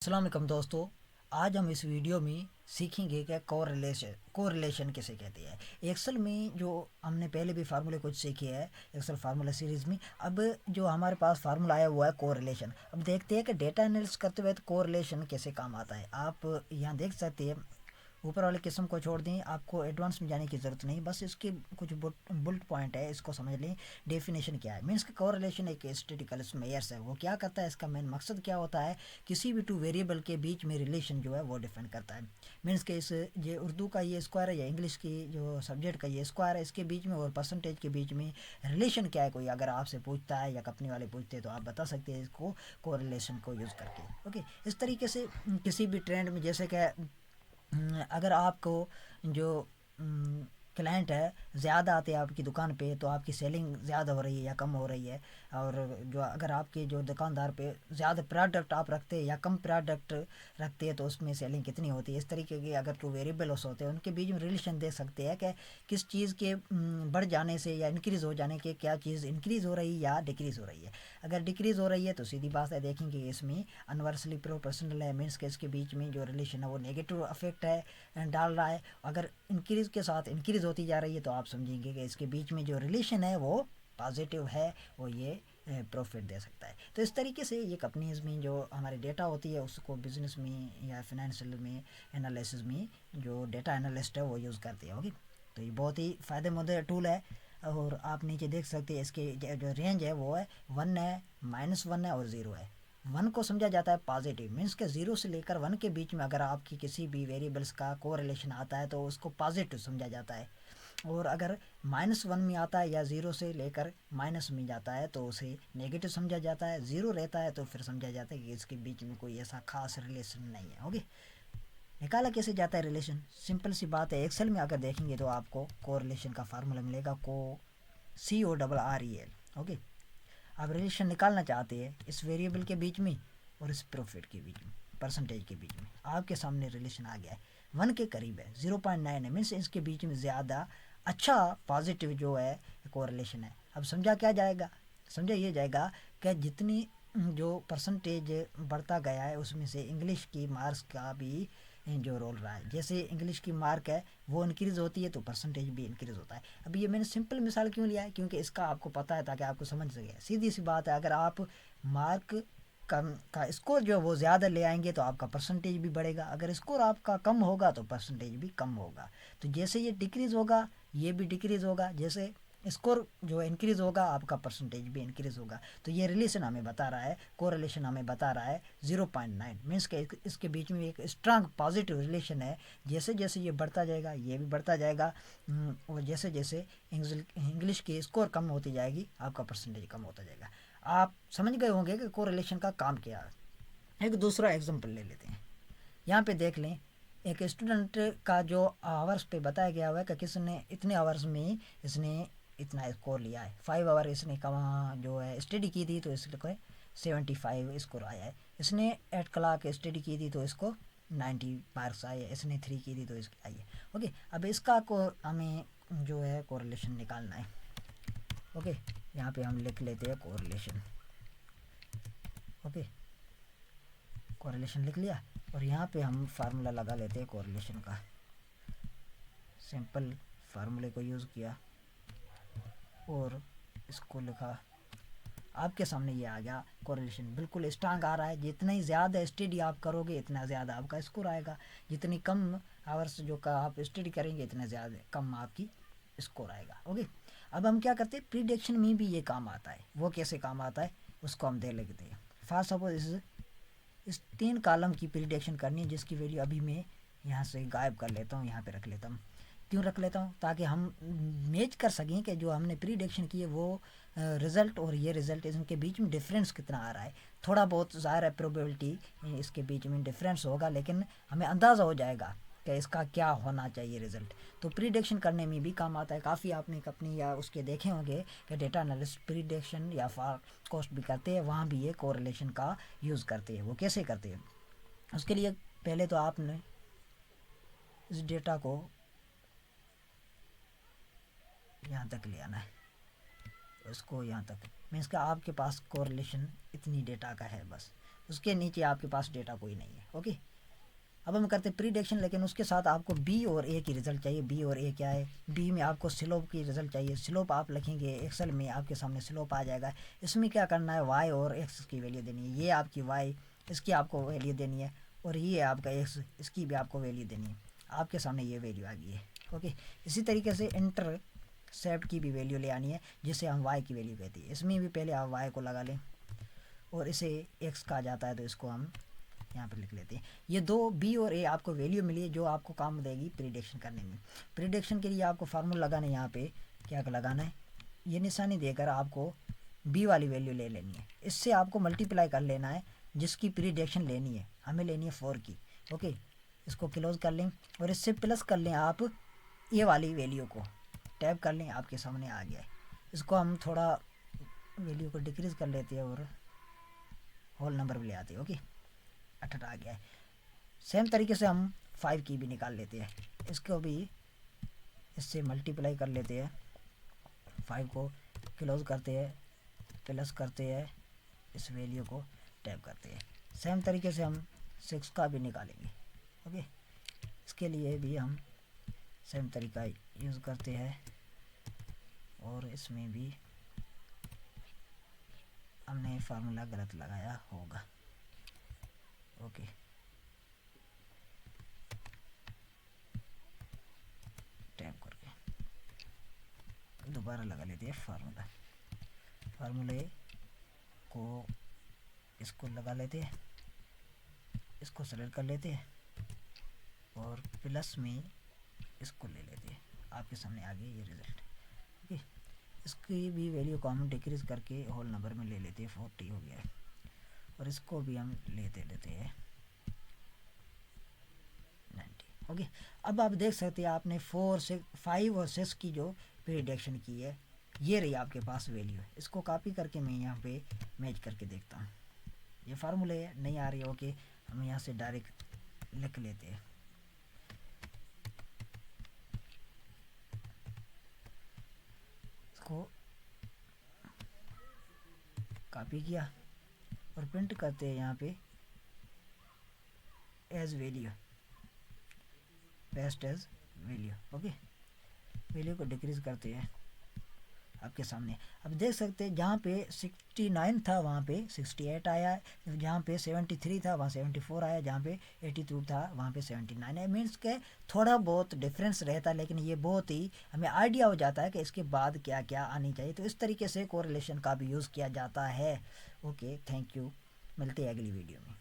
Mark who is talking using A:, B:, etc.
A: अस्सलाम वालेकुम दोस्तों। आज हम इस वीडियो में सीखेंगे कि कोरिलेशन किसे कहते हैं। एक्सेल में जो हमने पहले भी फार्मूले कुछ सीखे हैं एक्सेल फार्मूला सीरीज़ में, अब जो हमारे पास फार्मूला आया हुआ है कोरिलेशन। अब देखते हैं कि डेटा एनालिसिस करते हुए तो कोरिलेशन कैसे काम आता है। आप यहाँ देख सकते हैं, ऊपर वाले किस्म को छोड़ दें, आपको एडवांस में जाने की ज़रूरत नहीं, बस इसके कुछ बुलेट पॉइंट है, इसको समझ लें। डेफिनेशन क्या है, मीन्स का कोरिलेशन एक स्टैटिस्टिकल मेयर्स है। वो क्या करता है, इसका मेन मकसद क्या होता है, किसी भी टू वेरिएबल के बीच में रिलेशन जो है वो डिफाइन करता है। मीन्स के इस ये उर्दू का ये स्क्वायर है या इंग्लिश की जो सब्जेक्ट का ये स्क्वायर है, इसके बीच में और परसेंटेज के बीच में रिलेशन क्या है। कोई अगर आपसे पूछता है या कंपनी वाले पूछते हैं तो आप बता सकते हैं इसको कोरिलेशन को यूज़ करके। ओके, इस तरीके से किसी भी ट्रेंड में, जैसे कि अगर आपको जो क्लाइंट है ज़्यादा आते हैं आपकी दुकान पे, तो आपकी सेलिंग ज़्यादा हो रही है या कम हो रही है। और जो अगर आपके जो दुकानदार पे ज़्यादा प्रोडक्ट आप रखते हैं या कम प्रोडक्ट रखते हैं तो उसमें सेलिंग कितनी होती है। इस तरीके के अगर टू वेरिएबल्स होते हैं उनके बीच में रिलेशन दे सकते हैं कि किस चीज़ के बढ़ जाने से या इंक्रीज़ हो जाने के क्या चीज़ इंक्रीज़ हो रही है या डिक्रीज़ हो रही है। अगर डिक्रीज़ हो रही है तो सीधी बात है, देखेंगे इसमें अनवर्सली प्रोपोर्शनल है, मीन्स के इसके बीच में जो रिलेशन है वो नेगेटिव अफेक्ट है डाल रहा है। अगर इंक्रीज़ के साथ इंक्रीज़ होती जा रही है तो आप समझेंगे कि इसके बीच में जो रिलेशन है वो पॉजिटिव है, वो ये प्रॉफिट दे सकता है। तो इस तरीके से ये कंपनीज में जो हमारी डेटा होती है उसको बिजनेस में या फिनेंशियल में एनालिसिस में जो डेटा एनालिस्ट है वो यूज़ करते हैं। ओके, तो ये बहुत ही फ़ायदेमंद टूल है। और आप नीचे देख सकते हैं इसके जो रेंज है वो है 1 है, -1 है और 0 है। 1 को समझा जाता है पॉजिटिव, मीन्स के 0 से लेकर 1 के बीच में अगर आपकी किसी भी वेरिएबल्स का कोरिलेशन आता है तो उसको पॉजिटिव समझा जाता है। और अगर -1 में आता है या 0 से लेकर माइनस में जाता है तो उसे नेगेटिव समझा जाता है। 0 रहता है तो फिर समझा जाता है कि इसके बीच में कोई ऐसा खास रिलेशन नहीं है। ओके, निकाला कैसे जाता है रिलेशन, सिंपल सी बात है। एक्सेल में अगर देखेंगे तो आपको कोरिलेशन का फार्मूला मिलेगा, CORREL। ओके, आप रिलेशन निकालना चाहते हैं इस वेरिएबल के बीच में और इस प्रॉफिट के बीच में, परसेंटेज के बीच में। आपके सामने रिलेशन आ गया है, 1 के करीब है, 0.9 है, मीन्स इसके बीच में ज़्यादा अच्छा पॉजिटिव जो है कोरिलेशन है। अब समझा क्या जाएगा, समझा ये जाएगा कि जितनी जो परसेंटेज बढ़ता गया है उसमें से इंग्लिश की मार्क्स का भी जो रोल रहा है। जैसे इंग्लिश की मार्क है वो इंक्रीज़ होती है तो परसेंटेज भी इंक्रीज़ होता है। अब ये मैंने सिंपल मिसाल क्यों लिया है, क्योंकि इसका आपको पता है ताकि आपको समझ सके। सीधी सी बात है, अगर आप मार्क कम का स्कोर जो वो ज़्यादा ले आएंगे तो आपका परसेंटेज भी बढ़ेगा, अगर स्कोर आपका कम होगा तो परसेंटेज भी कम होगा। तो जैसे ये डिक्रीज़ होगा ये भी डिक्रीज़ होगा, जैसे स्कोर जो इंक्रीज़ होगा आपका परसेंटेज भी इंक्रीज़ होगा। तो ये रिलेशन हमें बता रहा है, कोरिलेशन हमें बता रहा है 0.9, मीन्स के इसके बीच में एक स्ट्रांग पॉजिटिव रिलेशन है। जैसे जैसे ये बढ़ता जाएगा ये भी बढ़ता जाएगा, और जैसे जैसे इंग्लिश की स्कोर कम होती जाएगी आपका परसेंटेज कम होता जाएगा। आप समझ गए होंगे कि कोरिलेशन का काम क्या है। एक दूसरा एग्जांपल ले लेते हैं, यहाँ पे देख लें। एक स्टूडेंट का जो आवर्स पे बताया गया हुआ है कि किसने इतने आवर्स में इसने इतना स्कोर लिया है। 5 आवर इसने कहाँ जो है स्टडी की थी तो इसको 75 स्कोर आया है। इसने 8 क्लाक स्टडी की थी तो इसको 90 मार्क्स आए। इसने 3 की थी तो इसकी आई है। ओके, अब इसका को हमें जो है कोरिलेशन निकालना है। ओके, यहाँ पे हम लिख लेते हैं कोरिलेशन। ओके, कोरिलेशन लिख लिया और यहाँ पे हम फार्मूला लगा लेते हैं कोरिलेशन का। सिंपल फार्मूले को यूज़ किया और इसको लिखा, आपके सामने ये आ गया कोरिलेशन बिल्कुल स्ट्रांग आ रहा है। जितना ही ज़्यादा स्टडी आप करोगे इतना ज़्यादा आपका स्कोर आएगा, जितनी कम आवर्स जो का आप स्टडी करेंगे इतना ज़्यादा कम आपकी स्कोर आएगा। ओके, अब हम क्या करते हैं, प्रिडिक्शन में भी ये काम आता है। वो कैसे काम आता है उसको हम देख लेते हैं। फर्स्ट सपोज इस 3 कॉलम की प्रिडिक्शन करनी है जिसकी वैल्यू अभी मैं यहाँ से गायब कर लेता हूँ, यहाँ पे रख लेता हूँ। क्यों रख लेता हूँ, ताकि हम मैच कर सकें कि जो हमने प्रिडिक्शन की है वो रिज़ल्ट और ये रिज़ल्ट इनके बीच में डिफरेंस कितना आ रहा है। थोड़ा बहुत ज़ाहिर है प्रोबेबिलिटी इसके बीच में डिफरेंस होगा, लेकिन हमें अंदाज़ा हो जाएगा कि इसका क्या होना चाहिए रिज़ल्ट। तो प्रिडिक्शन करने में भी काम आता है। काफ़ी आपने कंपनी या उसके देखे होंगे कि डेटा एनालिस्ट प्रिडिक्शन या कॉस्ट भी करते हैं, वहाँ भी ये कोरिलेशन का यूज़ करते हैं। वो कैसे करते हैं, उसके लिए पहले तो आपने इस डेटा को यहाँ तक ले आना है, उसको यहाँ तक, मीन्स का आपके पास कोरिलेशन इतनी डेटा का है बस। उसके नीचे आपके पास डेटा कोई नहीं है। ओके, अब हम करते प्रीडिक्शन, लेकिन उसके साथ आपको बी और ए की रिजल्ट चाहिए। बी और ए क्या है? बी में आपको स्लोप की रिजल्ट चाहिए। स्लोप आप लिखेंगे एक्सेल में, आपके सामने स्लोप आ जाएगा। इसमें क्या करना है, वाई और एक्स की वैल्यू देनी है। ये आपकी वाई, इसकी आपको वैल्यू देनी है, और ये आपका एक्स, इसकी भी आपको वैल्यू देनी है। आपके सामने ये वैल्यू आ गई है। ओके, इसी तरीके से इंटरसेप्ट की भी वैल्यू ले आनी है, जिसे हम वाई की वैल्यू कहते हैं। इसमें भी पहले आप वाई को लगा लें, और इसे एक्स कहा जाता है, तो इसको हम यहाँ पर लिख लेते हैं। ये दो बी और ए आपको वैल्यू मिली है, जो आपको काम देगी प्रिडिक्शन करने में। प्रिडिक्शन के लिए आपको फार्मूला लगाना है। यहाँ पे क्या लगाना है, ये निशानी देकर आपको बी वाली वैल्यू ले लेनी है। इससे आपको मल्टीप्लाई कर लेना है, जिसकी प्रिडिक्शन लेनी है, हमें लेनी है 4 की। ओके, इसको क्लोज कर लें, और इससे प्लस कर लें आप ए वाली वैल्यू को, टैप कर लें, आपके सामने आ गया है। इसको हम थोड़ा वैल्यू को डिक्रीज़ कर लेते हैं, और होल नंबर भी ले आते हैं। ओके, 18 आ गया है। सेम तरीके से हम 5 की भी निकाल लेते हैं। इसको भी इससे मल्टीप्लाई कर लेते हैं, 5 को क्लोज करते हैं, प्लस करते हैं, इस वैल्यू को टैप करते हैं। सेम तरीके से हम 6 का भी निकालेंगे। ओके, इसके लिए भी हम सेम तरीका यूज़ करते हैं, और इसमें भी हमने फार्मूला गलत लगाया होगा। ओके, टैप करके दोबारा लगा लेते हैं फार्मूले को, इसको लगा लेते हैं, इसको सेलेक्ट कर लेते हैं, और प्लस में इसको ले लेते हैं। आपके सामने आ गया ये रिज़ल्ट। ओके, इसकी भी वैल्यू को हम डिक्रीज़ करके होल नंबर में ले लेते हैं, 40 हो गया है, और इसको भी हम लेते हैं 90। ओके, अब आप देख सकते हैं आपने 4, 6, 5 और 6 की जो प्रिडिक्शन की है, ये रही आपके पास वैल्यू है। इसको कॉपी करके मैं यहाँ पे मैच करके देखता हूँ। ये फार्मूले नहीं आ रही है। ओके, हम यहाँ से डायरेक्ट लिख लेते हैं। इसको कॉपी किया और प्रिंट करते हैं यहाँ पे as value, paste as value. Okay, value को डिक्रीज करते हैं आपके सामने। अब देख सकते हैं जहाँ पे 69 था वहाँ पे 68 आया है, जहाँ पे 73 था वहाँ 74 आया, जहाँ पे 82 था वहाँ पे 79 है। मीन्स के थोड़ा बहुत डिफरेंस रहता है, लेकिन ये बहुत ही हमें आइडिया हो जाता है कि इसके बाद क्या क्या आनी चाहिए। तो इस तरीके से कोरिलेशन का भी यूज़ किया जाता है। ओके, थैंक यू, मिलते हैं अगली वीडियो में।